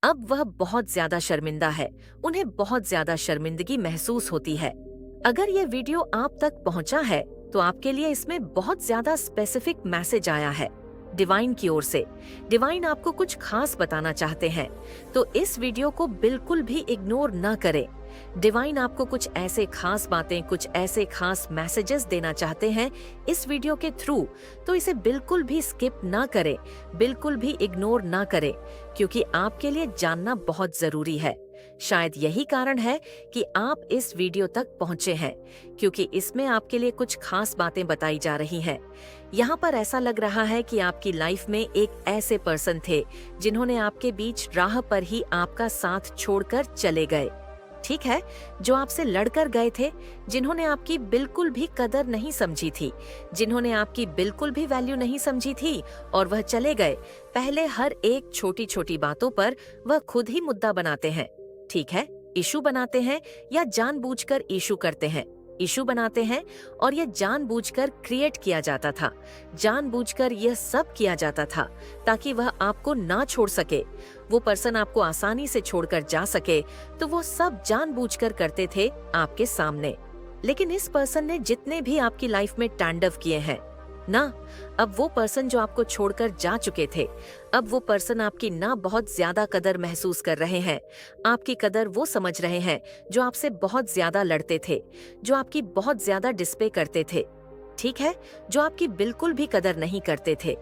अब वह बहुत ज्यादा शर्मिंदा है, उन्हें बहुत ज्यादा शर्मिंदगी महसूस होती है। अगर ये वीडियो आप तक पहुंचा है तो आपके लिए इसमें बहुत ज्यादा स्पेसिफिक मैसेज आया है डिवाइन की ओर से। डिवाइन आपको कुछ खास बताना चाहते हैं, तो इस वीडियो को बिल्कुल भी इग्नोर ना करें। डिवाइन आपको कुछ ऐसे खास बातें, कुछ ऐसे खास मैसेजेस देना चाहते हैं इस वीडियो के थ्रू, तो इसे बिल्कुल भी स्किप ना करें, बिल्कुल भी इग्नोर ना करें, क्योंकि आपके लिए जानना बहुत जरूरी है। शायद यही कारण है कि आप इस वीडियो तक पहुंचे हैं, क्योंकि इसमें आपके लिए कुछ खास बातें बताई जा रही हैं। यहाँ पर ऐसा लग रहा है कि आपकी लाइफ में एक ऐसे पर्सन थे जिन्होंने आपके बीच राह पर ही आपका साथ छोड़कर चले गए। ठीक है, जो आपसे लड़कर गए थे, जिन्होंने आपकी बिल्कुल भी कदर नहीं समझी थी, जिन्होंने आपकी बिल्कुल भी वैल्यू नहीं समझी थी, और वह चले गए। पहले हर एक छोटी छोटी बातों पर वह खुद ही मुद्दा बनाते हैं। ठीक है, इशू बनाते हैं या जानबूझकर इशू करते हैं। इशू बनाते हैं और यह जानबूझकर क्रिएट किया जाता था, जानबूझकर यह सब किया जाता था ताकि वह आपको ना छोड़ सके, वो पर्सन आपको आसानी से छोड़कर जा सके, तो वो सब जानबूझकर करते थे आपके सामने। लेकिन इस पर्सन ने जितने भी आपकी लाइफ में तांडव किए हैं ना, अब वो पर्सन जो आपको छोड़कर जा चुके थे, अब वो पर्सन आपकी ना बहुत ज्यादा कदर महसूस कर रहे हैं। आपकी कदर वो समझ रहे हैं जो आपसे बहुत ज्यादा लड़ते थे, जो आपकी बहुत ज्यादा डिस्पे करते थे। ठीक है, जो आपकी बिल्कुल भी कदर नहीं करते थे।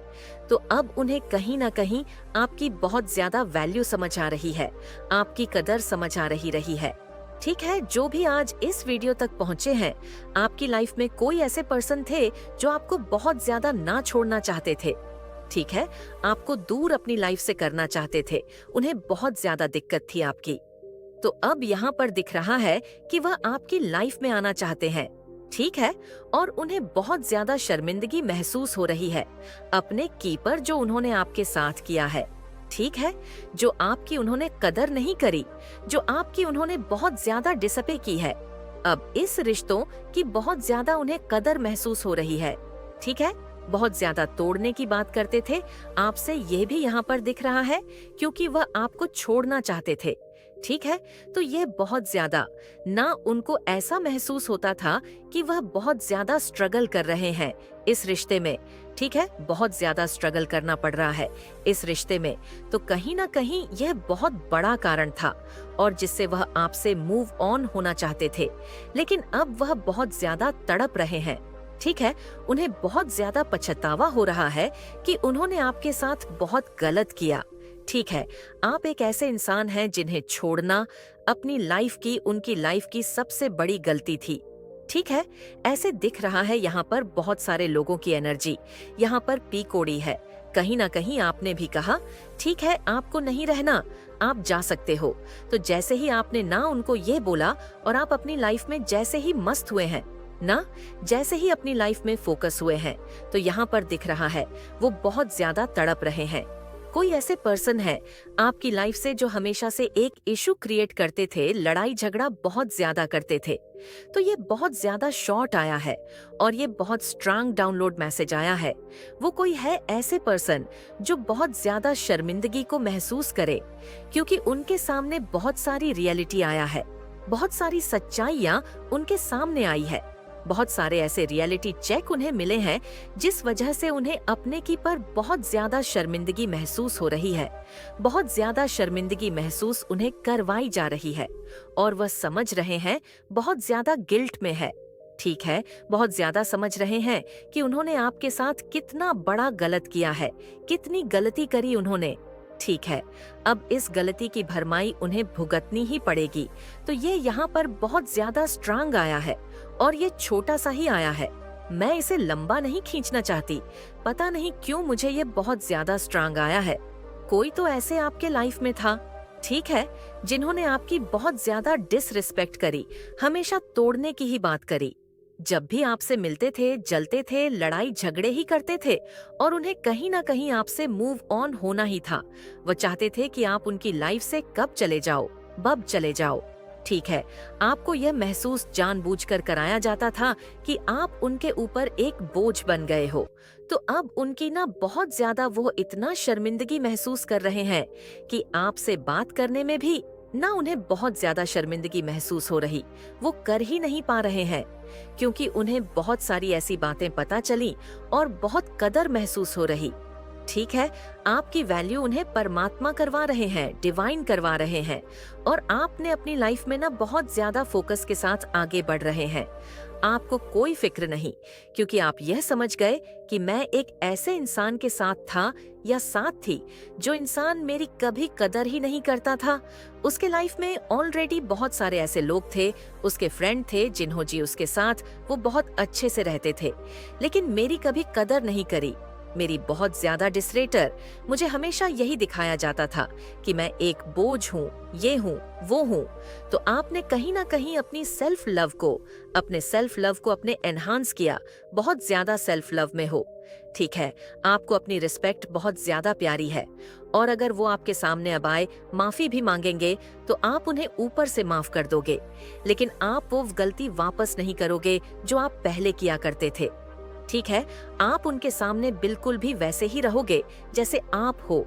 तो अब उन्हें कहीं ना कहीं आपकी बहुत ज्यादा वैल्यू समझ आ रही है, आपकी कदर समझ आ रही है। ठीक है, जो भी आज इस वीडियो तक पहुंचे हैं, आपकी लाइफ में कोई ऐसे पर्सन थे जो आपको बहुत ज्यादा ना छोड़ना चाहते थे। ठीक है, आपको दूर अपनी लाइफ से करना चाहते थे, उन्हें बहुत ज्यादा दिक्कत थी आपकी। तो अब यहाँ पर दिख रहा है कि वह आपकी लाइफ में आना चाहते हैं। ठीक है, और उन्हें बहुत ज्यादा शर्मिंदगी महसूस हो रही है अपने कीपर जो उन्होंने आपके साथ किया है। ठीक है, जो आपकी उन्होंने कदर नहीं करी, जो आपकी उन्होंने बहुत ज्यादा डिसपे की है, अब इस रिश्तों की बहुत ज्यादा उन्हें कदर महसूस हो रही है। ठीक है, बहुत ज्यादा तोड़ने की बात करते थे आपसे, यह भी यहाँ पर दिख रहा है, क्योंकि वह आपको छोड़ना चाहते थे। ठीक है, तो यह बहुत ज्यादा ना उनको ऐसा महसूस होता था कि वह बहुत ज्यादा स्ट्रगल कर रहे हैं इस रिश्ते में। ठीक है, बहुत ज्यादा स्ट्रगल करना पड़ रहा है इस रिश्ते में, तो कहीं ना कहीं यह बहुत बड़ा कारण था, और जिससे वह आपसे मूव ऑन होना चाहते थे। लेकिन अब वह बहुत ज्यादा तड़प रहे हैं। ठीक है, उन्हें बहुत ज्यादा पछतावा हो रहा है कि उन्होंने आपके साथ बहुत गलत किया। ठीक है, आप एक ऐसे इंसान हैं जिन्हें छोड़ना अपनी लाइफ की, उनकी लाइफ की सबसे बड़ी गलती थी। ठीक है, ऐसे दिख रहा है यहाँ पर बहुत सारे लोगों की एनर्जी यहाँ पर पीकोड़ी है। कहीं ना कहीं आपने भी कहा, ठीक है आपको नहीं रहना, आप जा सकते हो। तो जैसे ही आपने ना उनको ये बोला और आप अपनी लाइफ में जैसे ही मस्त हुए हैं ना, जैसे ही अपनी लाइफ में फोकस हुए हैं, तो यहाँ पर दिख रहा है वो बहुत ज्यादा तड़प रहे हैं। कोई ऐसे पर्सन है आपकी लाइफ से जो हमेशा से एक इशू क्रिएट करते थे, लड़ाई झगड़ा बहुत ज्यादा करते थे। तो ये बहुत ज्यादा शॉर्ट आया है और ये बहुत स्ट्रांग डाउनलोड मैसेज आया है। वो कोई है ऐसे पर्सन जो बहुत ज्यादा शर्मिंदगी को महसूस करे, क्योंकि उनके सामने बहुत सारी रियलिटी आया है, बहुत सारी सच्चाइयाँ उनके सामने आई है, बहुत सारे ऐसे रियलिटी चेक उन्हें मिले हैं जिस वजह से उन्हें अपने की पर बहुत ज्यादा शर्मिंदगी महसूस हो रही है, बहुत ज्यादा शर्मिंदगी महसूस उन्हें करवाई जा रही है, और वह समझ रहे हैं बहुत ज्यादा गिल्ट में है। ठीक है, बहुत ज्यादा समझ रहे हैं कि उन्होंने आपके साथ कितना बड़ा गलत किया है, कितनी गलती करी उन्होंने। ठीक है, अब इस गलती की भरमाई उन्हें भुगतनी ही पड़ेगी। तो ये यहाँ पर बहुत ज्यादा स्ट्रांग आया है और ये छोटा सा ही आया है। मैं इसे लंबा नहीं खींचना चाहती, पता नहीं क्यों मुझे ये बहुत ज्यादा स्ट्रांग आया है। कोई तो ऐसे आपके लाइफ में था, ठीक है, जिन्होंने आपकी बहुत ज्यादा डिसरिस्पेक्ट करी, हमेशा तोड़ने की ही बात करी। जब भी आपसे मिलते थे, जलते थे, लड़ाई झगड़े ही करते थे, और उन्हें कहीं ना कहीं आपसे मूव ऑन होना ही था। वो चाहते थे कि आप उनकी लाइफ से कब चले जाओ, बब चले जाओ। ठीक है, आपको यह महसूस जानबूझकर कराया जाता था कि आप उनके ऊपर एक बोझ बन गए हो। तो अब उनकी ना बहुत ज्यादा वो इतना शर्मिंदगी महसूस कर रहे हैं कि आपसे बात करने में भी ना उन्हें बहुत ज्यादा शर्मिंदगी महसूस हो रही, वो कर ही नहीं पा रहे हैं, क्योंकि उन्हें बहुत सारी ऐसी बातें पता चली और बहुत कदर महसूस हो रही। ठीक है, आपकी वैल्यू उन्हें परमात्मा करवा रहे हैं, डिवाइन करवा रहे हैं, और आपने अपनी लाइफ में ना बहुत ज्यादा फोकस के साथ आगे बढ़ रहे हैं। आपको कोई फिक्र नहीं, क्योंकि आप यह समझ गए कि मैं एक ऐसे इंसान के साथ था या साथ थी जो इंसान मेरी कभी कदर ही नहीं करता था। उसके लाइफ में ऑलरेडी बहुत सारे ऐसे लोग थे, उसके फ्रेंड थे जिन्हों जी उसके साथ वो बहुत अच्छे से रहते थे, लेकिन मेरी कभी कदर नहीं करी। मेरी बहुत ज्यादा डिसरेटर, मुझे हमेशा यही दिखाया जाता था कि मैं एक बोझ हूँ, ये हूँ, वो हूँ। तो आपने कहीं ना कहीं अपनी सेल्फ लव को अपने एनहांस किया, बहुत ज्यादा सेल्फ लव में हो। ठीक है, आपको अपनी रिस्पेक्ट बहुत ज्यादा प्यारी है, और अगर वो आपके सामने अब आए, माफी भी मांगेंगे, तो आप उन्हें ऊपर से माफ कर दोगे, लेकिन आप वो गलती वापस नहीं करोगे जो आप पहले किया करते थे। ठीक है, आप उनके सामने बिल्कुल भी वैसे ही रहोगे जैसे आप हो।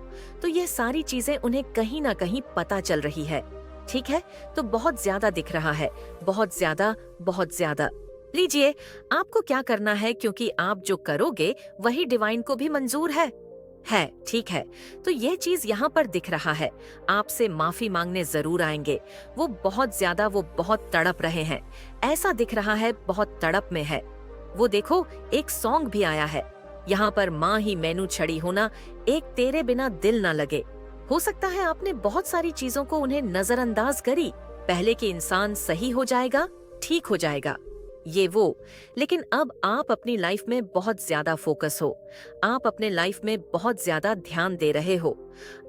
तो ये सारी चीजें उन्हें कहीं ना कहीं पता चल रही है। ठीक है, तो बहुत ज्यादा दिख रहा है, बहुत ज्यादा, बहुत ज्यादा। लीजिए, आपको क्या करना है, क्योंकि आप जो करोगे वही डिवाइन को भी मंजूर है। ठीक है, तो ये चीज यहाँ पर दिख रहा है। आपसे माफी मांगने जरूर आएंगे। वो बहुत तड़प रहे हैं, ऐसा दिख रहा है, बहुत तड़प में है। वो देखो, एक सॉन्ग भी आया है, यहाँ पर माँ ही मैनू छड़ी होना, एक तेरे बिना दिल ना लगे। हो सकता है आपने बहुत सारी चीजों को उन्हें नजरअंदाज करी, पहले कि इंसान सही हो जाएगा, ठीक हो जाएगा, ये वो। लेकिन अब आप अपनी लाइफ में बहुत ज्यादा फोकस हो, आप अपने लाइफ में बहुत ज्यादा ध्यान दे रहे हो।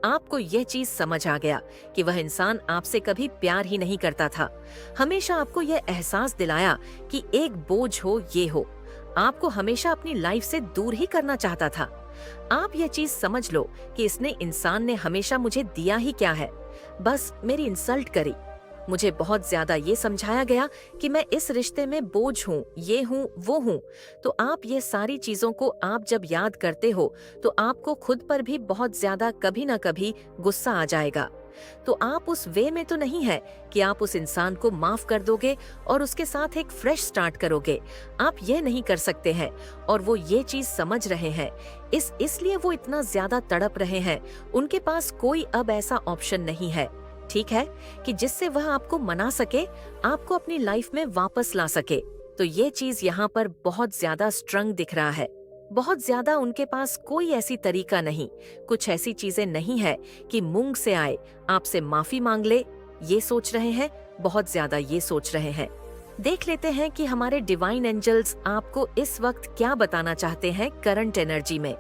आपको यह चीज समझ आ गया कि वह इंसान आपसे कभी प्यार ही नहीं करता था, हमेशा आपको यह एहसास दिलाया कि एक बोझ हो, ये हो, आपको हमेशा अपनी लाइफ से दूर ही करना चाहता था। आप यह चीज समझ लो कि इसने इंसान ने हमेशा मुझे दिया ही क्या है, बस मेरी इंसल्ट करी। मुझे बहुत ज्यादा ये समझाया गया कि मैं इस रिश्ते में बोझ हूँ, ये हूँ, वो हूँ। तो आप ये सारी चीजों को आप जब याद करते हो तो आपको खुद पर भी बहुत ज्यादा कभी ना कभी गुस्सा आ जाएगा। तो आप उस वे में तो नहीं है कि आप उस इंसान को माफ कर दोगे और उसके साथ एक फ्रेश स्टार्ट करोगे। आप ये नहीं कर सकते हैं, और वो ये चीज समझ रहे हैं, इसलिए वो इतना ज्यादा तड़प रहे हैं। उनके पास कोई अब ऐसा ऑप्शन नहीं है, ठीक है, कि जिससे वह आपको मना सके, आपको अपनी लाइफ में वापस ला सके। तो ये चीज यहाँ पर बहुत ज्यादा स्ट्रंग दिख रहा है, बहुत ज्यादा उनके पास कोई ऐसी तरीका नहीं, कुछ ऐसी चीजें नहीं है कि मुंह से आए, आपसे माफी मांग ले। ये सोच रहे हैं, बहुत ज्यादा ये सोच रहे हैं। देख लेते हैं कि हमारे डिवाइन एंजल्स आपको इस वक्त क्या बताना चाहते हैं करंट एनर्जी में।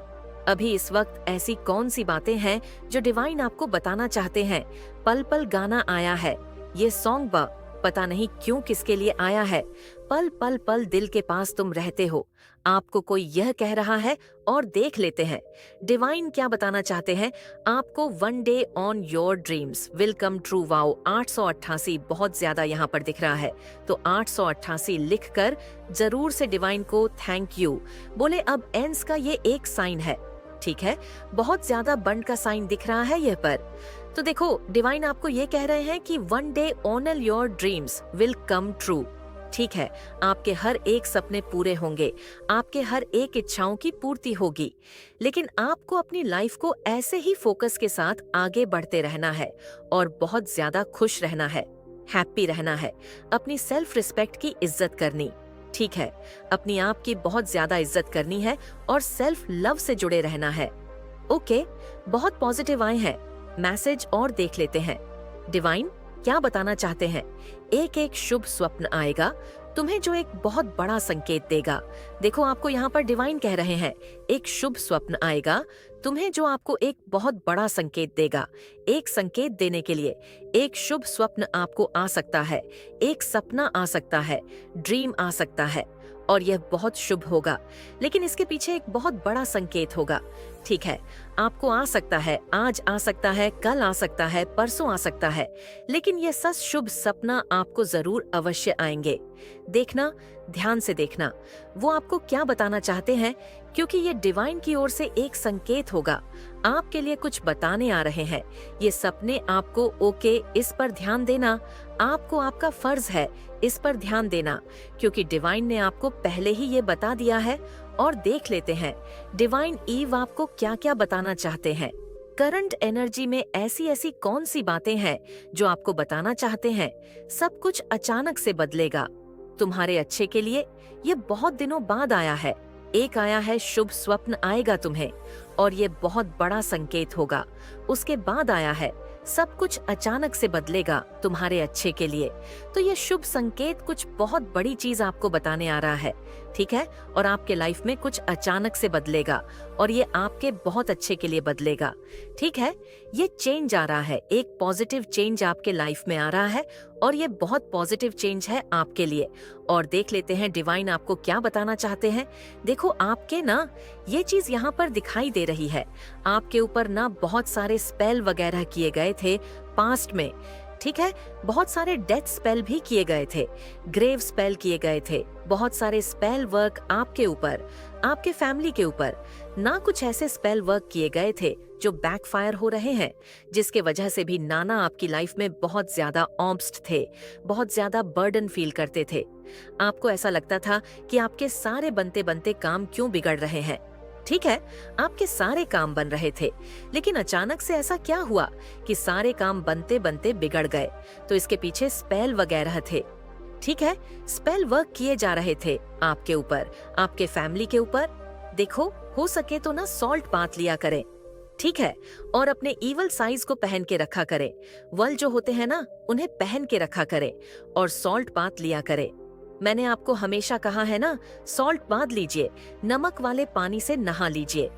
अभी इस वक्त ऐसी कौन सी बातें हैं जो डिवाइन आपको बताना चाहते हैं। पल पल गाना आया है, ये सॉन्ग पता नहीं क्यों किसके लिए आया है। पल पल पल दिल के पास तुम रहते हो, आपको कोई यह कह रहा है, और देख लेते हैं डिवाइन क्या बताना चाहते हैं आपको। One day on your dreams will come true. Wow, 888 बहुत ज्यादा यहाँ पर दिख रहा है, तो 888 लिखकर जरूर से डिवाइन को थैंक यू बोले। अब एंस का ये एक साइन है, ठीक है, बहुत ज्यादा बंड का साइन दिख रहा है यह पर। तो देखो, डिवाइन आपको ये कह रहे हैं कि one day honour your dreams will come true. ठीक है, आपके हर एक सपने पूरे होंगे, आपके हर एक इच्छाओं की पूर्ति होगी, लेकिन आपको अपनी लाइफ को ऐसे ही फोकस के साथ आगे बढ़ते रहना है और बहुत ज्यादा खुश रहना है, हैप्पी रहना है, अपनी सेल्फ रिस्पेक्ट की इज्जत करनी। ठीक है, अपनी आप की बहुत ज्यादा इज्जत करनी है और सेल्फ लव से जुड़े रहना है। ओके, बहुत पॉजिटिव आए हैं मैसेज, और देख लेते हैं डिवाइन क्या बताना चाहते हैं। एक एक शुभ स्वप्न आएगा तुम्हें जो एक बहुत बड़ा संकेत देगा। देखो, आपको यहाँ पर डिवाइन कह रहे हैं एक शुभ स्वप्न आएगा तुम्हें जो आपको एक बहुत बड़ा संकेत देगा। एक संकेत देने के लिए एक शुभ स्वप्न आपको आ सकता है, एक सपना आ सकता है, ड्रीम आ सकता है, और यह बहुत शुभ होगा, लेकिन इसके पीछे एक बहुत बड़ा संकेत होगा। ठीक है, आपको आ सकता है, आज आ सकता है, कल आ सकता है, परसों आ सकता है, लेकिन ये सच शुभ सपना आपको जरूर अवश्य आएंगे। देखना, ध्यान से देखना, वो आपको क्या बताना चाहते हैं, क्योंकि ये डिवाइन की ओर से एक संकेत होगा। आपके लिए कुछ बताने आ रहे हैं। ये सपने आपको ओके, इस पर ध्यान देना, आपको आपका फर्ज है इस पर ध्यान देना, क्योंकि डिवाइन ने आपको पहले ही ये बता दिया है। और देख लेते हैं डिवाइन ईव आपको क्या क्या बताना चाहते हैं। करंट एनर्जी में ऐसी ऐसी कौन सी बातें हैं जो आपको बताना चाहते हैं। सब कुछ अचानक से बदलेगा तुम्हारे अच्छे के लिए। ये बहुत दिनों बाद आया है, एक आया है शुभ स्वप्न आएगा तुम्हें, और ये बहुत बड़ा संकेत होगा। उसके बाद आया है सब कुछ अचानक से बदलेगा तुम्हारे अच्छे के लिए। तो ये शुभ संकेत कुछ बहुत बड़ी चीज आपको बताने आ रहा है, ठीक है। और आपके लाइफ में कुछ अचानक से बदलेगा और ये आपके बहुत अच्छे के लिए बदलेगा, ठीक है। ये चेंज आ रहा है, एक पॉजिटिव चेंज आपके लाइफ में आ रहा है और ये बहुत पॉजिटिव चेंज है आपके लिए। और देख लेते हैं डिवाइन आपको क्या बताना चाहते हैं। देखो आपके ना ये चीज यहाँ पर दिखाई दे रही है, आपके ऊपर ना बहुत सारे स्पेल वगैरह किए गए थे पास्ट में, ठीक है। बहुत सारे डेथ स्पेल भी किए गए थे, ग्रेव स्पेल किए गए थे, बहुत सारे स्पेल वर्क आपके ऊपर, आपके फैमिली के ऊपर ना कुछ ऐसे स्पेल वर्क किए गए थे जो बैकफायर हो रहे हैं, जिसके वजह से भी नाना आपकी लाइफ में बहुत ज्यादा ऑब्स्ट थे, बहुत ज्यादा बर्डन फील करते थे। आपको ऐसा लगता था कि आपके सारे बनते बनते काम क्यों बिगड़ रहे हैं, ठीक है। आपके सारे काम बन रहे थे, लेकिन अचानक से ऐसा क्या हुआ कि सारे काम बनते बनते बिगड़ गए। तो इसके पीछे स्पेल वगैरह थे, ठीक है। स्पेल वर्क किए जा रहे थे आपके ऊपर, आपके फैमिली के ऊपर। देखो हो सके तो ना सॉल्ट बाथ लिया करें, ठीक है। और अपने ईवल साइज को पहन के रखा करें, वल जो होते हैं ना उन्हें पहन के रखा करें और सॉल्ट बाथ लिया करें। मैंने आपको हमेशा कहा है ना, सॉल्ट बाथ लीजिए, नमक वाले पानी से नहा लीजिए।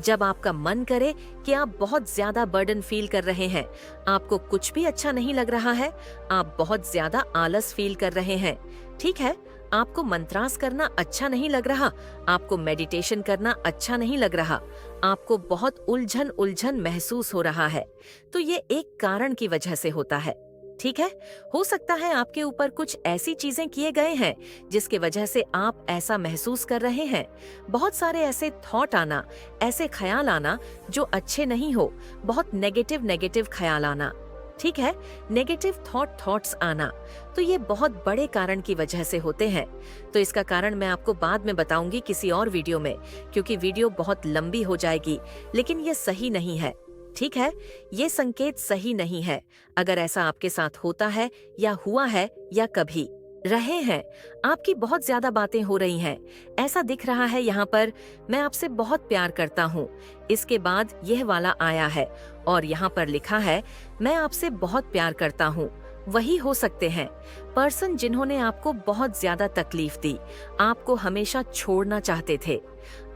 जब आपका मन करे कि आप बहुत ज्यादा बर्डन फील कर रहे हैं, आपको कुछ भी अच्छा नहीं लग रहा है, आप बहुत ज्यादा आलस फील कर रहे हैं, ठीक है, आपको मंत्रास करना अच्छा नहीं लग रहा, आपको मेडिटेशन करना अच्छा नहीं लग रहा, आपको बहुत उलझन उलझन महसूस हो रहा है, तो ये एक कारण की वजह से होता है, ठीक है। हो सकता है आपके ऊपर कुछ ऐसी चीजें किए गए हैं जिसके वजह से आप ऐसा महसूस कर रहे हैं। बहुत सारे ऐसे थॉट आना, ऐसे ख्याल आना जो अच्छे नहीं हो, बहुत नेगेटिव नेगेटिव ख्याल आना, ठीक है, नेगेटिव थॉट्स आना, तो ये बहुत बड़े कारण की वजह से होते हैं। तो इसका कारण मैं आपको बाद में बताऊंगी किसी और वीडियो में, क्योंकि वीडियो बहुत लंबी हो जाएगी, लेकिन ये सही नहीं है, ठीक है। ये संकेत सही नहीं है। अगर ऐसा आपके साथ होता है या हुआ है या कभी रहे हैं, आपकी बहुत ज्यादा बातें हो रही हैं, ऐसा दिख रहा है यहाँ पर, मैं आपसे बहुत प्यार करता हूँ, इसके बाद यह वाला आया है और यहाँ पर लिखा है मैं आपसे बहुत प्यार करता हूँ, वही हो सकते हैं पर्सन जिन्होंने आपको बहुत ज्यादा तकलीफ दी, आपको हमेशा छोड़ना चाहते थे।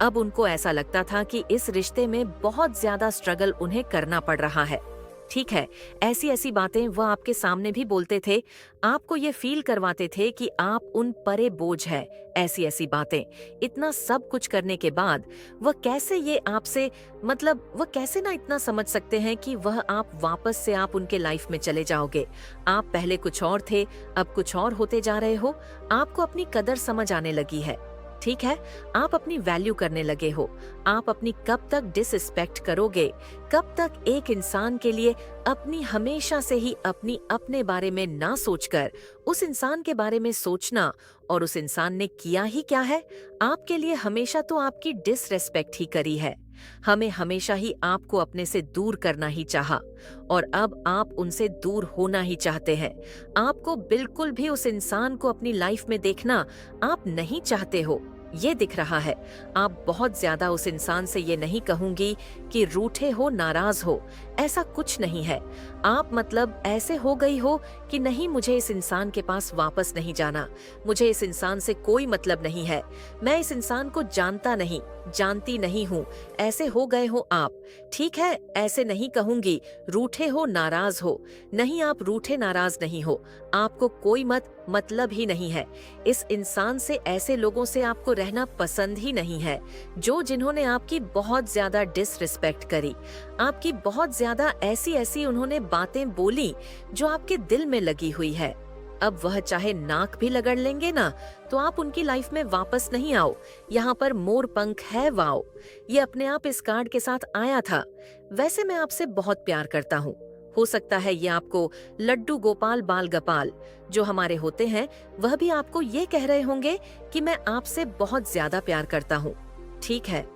अब उनको ऐसा लगता था कि इस रिश्ते में बहुत ज्यादा स्ट्रगल उन्हें करना पड़ रहा है, ठीक है। ऐसी ऐसी बातें वह आपके सामने भी बोलते थे, आपको ये फील करवाते थे कि आप उन परे बोझ है। ऐसी ऐसी बातें, इतना सब कुछ करने के बाद वह कैसे ये आपसे, मतलब वह कैसे ना इतना समझ सकते हैं कि वह आप वापस से आप उनके लाइफ में चले जाओगे। आप पहले कुछ और थे, अब कुछ और होते जा रहे हो, आपको अपनी कदर समझ आने लगी है, ठीक है। आप अपनी वैल्यू करने लगे हो। आप अपनी कब तक डिसरिस्पेक्ट करोगे, कब तक एक इंसान के लिए अपनी हमेशा से ही अपनी अपने बारे में ना सोचकर उस इंसान के बारे में सोचना, और उस इंसान ने किया ही क्या है आपके लिए, हमेशा तो आपकी डिसरिस्पेक्ट ही करी है, हमें हमेशा ही आपको अपने से दूर करना ही चाहा, और अब आप उनसे दूर होना ही चाहते हैं। आपको बिल्कुल भी उस इंसान को अपनी लाइफ में देखना आप नहीं चाहते हो, ये दिख रहा है। आप बहुत ज्यादा उस इंसान से ये नहीं कहूंगी कि रूठे हो, नाराज हो, ऐसा कुछ नहीं है। आप मतलब ऐसे हो गई हो कि नहीं, मुझे इस इंसान के पास वापस नहीं जाना, मुझे इस इंसान से कोई मतलब नहीं है, मैं इस इंसान को जानता नहीं, जानती नहीं हूँ, ऐसे हो गए हो आप। ठीक है, ऐसे नहीं कहूंगी रूठे हो, नाराज हो। नहीं, आप रूठे नाराज नहीं हो, आपको कोई मतलब ही नहीं है इस इंसान से। ऐसे लोगों से आपको रहना पसंद ही नहीं है, जिन्होंने आपकी बहुत ज्यादा डिसरिस्पेक्ट करी, आपकी बहुत ज्यादा ऐसी ऐसी उन्होंने बातें बोली जो आपके दिल में लगी हुई है। अब वह चाहे नाक भी लगड़ लेंगे ना, तो आप उनकी लाइफ में वापस नहीं आओ। यहाँ पर मोर पंख है, वाओ, ये अपने आप इस कार्ड के साथ आया था। वैसे मैं आपसे बहुत प्यार करता हूँ। हो सकता है ये आपको लड्डू गोपाल बाल गोपाल जो हमारे होते हैं, वह भी आपको ये कह रहे होंगे कि मैं आपसे बहुत ज्यादा प्यार करता हूँ। ठीक है,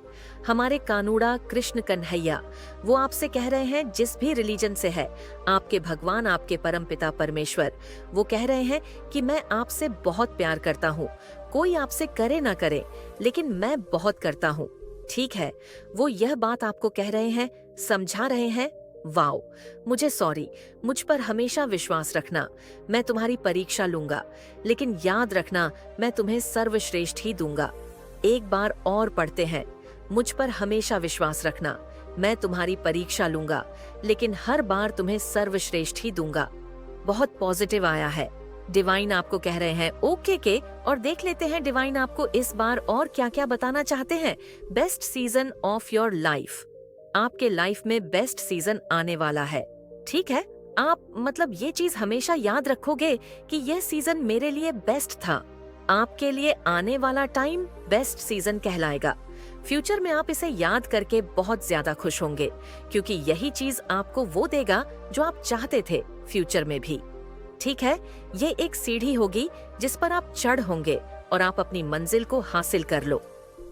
हमारे कानूड़ा कृष्ण कन्हैया, वो आपसे कह रहे हैं, जिस भी रिलीजन से है, आपके भगवान, आपके परमपिता परमेश्वर, वो कह रहे हैं कि मैं आपसे बहुत प्यार करता हूँ। कोई आपसे करे ना करे, लेकिन मैं बहुत करता हूँ। ठीक है, वो यह बात आपको कह रहे हैं, समझा रहे हैं। वाओ, मुझे सॉरी, मुझ पर हमेशा विश्वास रखना, मैं तुम्हारी परीक्षा लूंगा, लेकिन याद रखना मैं तुम्हें सर्वश्रेष्ठ ही दूंगा। एक बार और पढ़ते हैं, मुझ पर हमेशा विश्वास रखना, मैं तुम्हारी परीक्षा लूंगा, लेकिन हर बार तुम्हें सर्वश्रेष्ठ ही दूंगा। बहुत पॉजिटिव आया है। डिवाइन आपको कह रहे हैं ओके के, और देख लेते हैं डिवाइन आपको इस बार और क्या क्या बताना चाहते हैं। Best season of your life, आपके लाइफ में बेस्ट सीजन आने वाला है। ठीक है, आप मतलब ये चीज हमेशा याद रखोगे कि यह सीजन मेरे लिए बेस्ट था। आपके लिए आने वाला टाइम बेस्ट सीजन कहलाएगा। फ्यूचर में आप इसे याद करके बहुत ज्यादा खुश होंगे, क्योंकि यही चीज आपको वो देगा जो आप चाहते थे फ्यूचर में भी। ठीक है, ये एक सीढ़ी होगी जिस पर आप चढ़ होंगे और आप अपनी मंजिल को हासिल कर लो।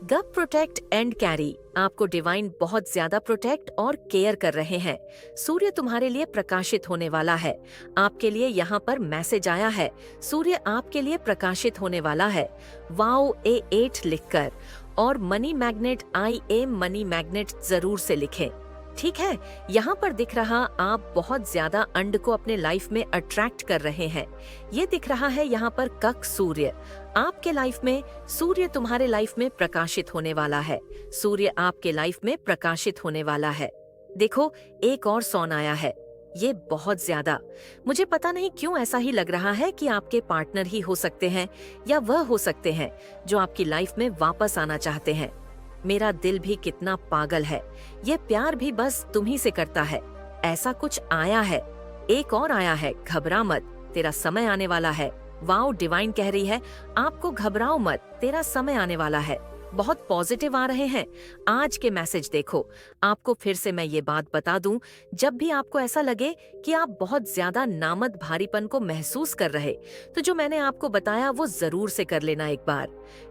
गप प्रोटेक्ट एंड कैरी, आपको डिवाइन बहुत ज्यादा प्रोटेक्ट और केयर कर रहे हैं। सूर्य तुम्हारे लिए प्रकाशित होने वाला है। आपके लिए यहाँ पर मैसेज आया है, सूर्य आपके लिए प्रकाशित होने वाला है। वाओ A8 लिखकर, और money magnet IM money magnet जरूर से लिखें। ठीक है, यहाँ पर दिख रहा आप बहुत ज्यादा अंड को अपने लाइफ में अट्रैक्ट कर रहे हैं। ये दिख रहा है यहाँ पर कक सूर्य, आपके लाइफ में सूर्य तुम्हारे लाइफ में प्रकाशित होने वाला है। सूर्य आपके लाइफ में प्रकाशित होने वाला है। देखो, एक और सॉन आया है, ये बहुत ज्यादा, मुझे पता नहीं क्यों ऐसा ही लग रहा है कि आपके पार्टनर ही हो सकते हैं, या वह हो सकते हैं जो आपकी लाइफ में वापस आना चाहते हैं। मेरा दिल भी कितना पागल है, ये प्यार भी बस तुम ही से करता है। ऐसा कुछ आया है। एक और आया है, घबरा मत, तेरा समय आने वाला है। वाओ, डिवाइन कह रही है आपको घबराओ मत, तेरा समय आने वाला है। बहुत पॉजिटिव आ रहे हैं आज के मैसेज। देखो, आपको फिर से मैं ये बात बता दूं, जब भी आपको ऐसा लगे कि आप बहुत ज्यादा नामद भारीपन को महसूस कर रहे, तो जो मैंने आपको बताया वो जरूर से कर लेना एक बार।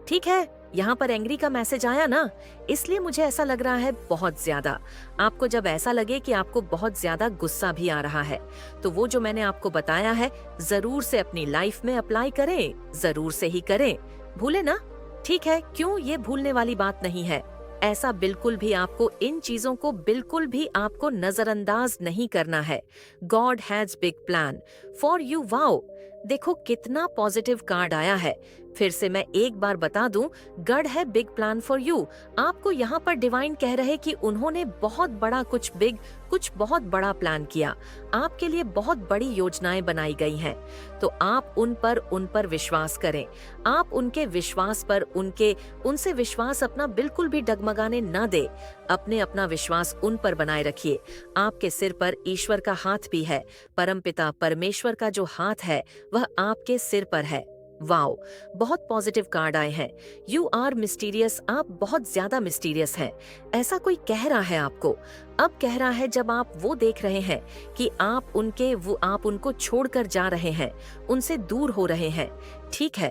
ठीक है, यहाँ पर एंग्री का मैसेज आया ना, इसलिए मुझे ऐसा लग रहा है बहुत ज्यादा। आपको जब ऐसा लगे कि आपको बहुत ज्यादा गुस्सा भी आ रहा है, तो वो जो मैंने आपको बताया है जरूर से अपनी लाइफ में अप्लाई करें, जरूर से ही करें, भूले ना। ठीक है, क्यों, ये भूलने वाली बात नहीं है। ऐसा बिल्कुल भी आपको इन चीजों को बिल्कुल भी आपको नजरअंदाज नहीं करना है। God has big plan for you. Wow, देखो कितना पॉजिटिव कार्ड आया है। फिर से मैं एक बार बता दूं, गॉड है बिग प्लान फॉर यू। आपको यहाँ पर डिवाइन कह रहे कि उन्होंने बहुत बड़ा कुछ बहुत बड़ा प्लान किया, आपके लिए बहुत बड़ी योजनाएं बनाई गई हैं। तो आप उन पर विश्वास करें। आप उनके विश्वास पर उनसे विश्वास अपना बिल्कुल भी डगमगाने न दे। अपना विश्वास उन पर बनाए रखिए। आपके सिर पर ईश्वर का हाथ भी है, परमपिता परमेश्वर का जो हाथ है वह आपके सिर पर है। वाओ, बहुत पॉजिटिव कार्ड आए हैं। यू आर मिस्टीरियस, आप बहुत ज्यादा मिस्टीरियस हैं। ऐसा कोई कह रहा है आपको, अब कह रहा है जब आप वो देख रहे हैं कि आप उनको छोड़कर जा रहे हैं, उनसे दूर हो रहे हैं। ठीक है,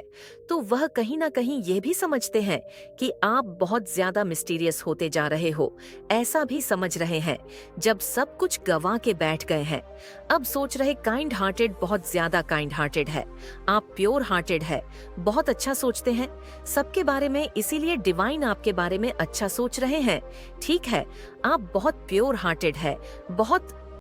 तो वह कहीं ना कहीं ये भी समझते हैं कि आप बहुत ज्यादा मिस्टीरियस होते जा रहे हो। ऐसा भी समझ रहे हैं जब सब कुछ गंवा के बैठ गए हैं। अब सोच रहे काइंड हार्टेड बहुत ज्यादा काइंड हार्टेड है, आप प्योर हार्टेड है, बहुत अच्छा सोचते हैं सबके बारे में, इसीलिए डिवाइन आपके बारे में अच्छा सोच रहे हैं। ठीक है, आप बहुत प्योर हार्टेड है, बहुत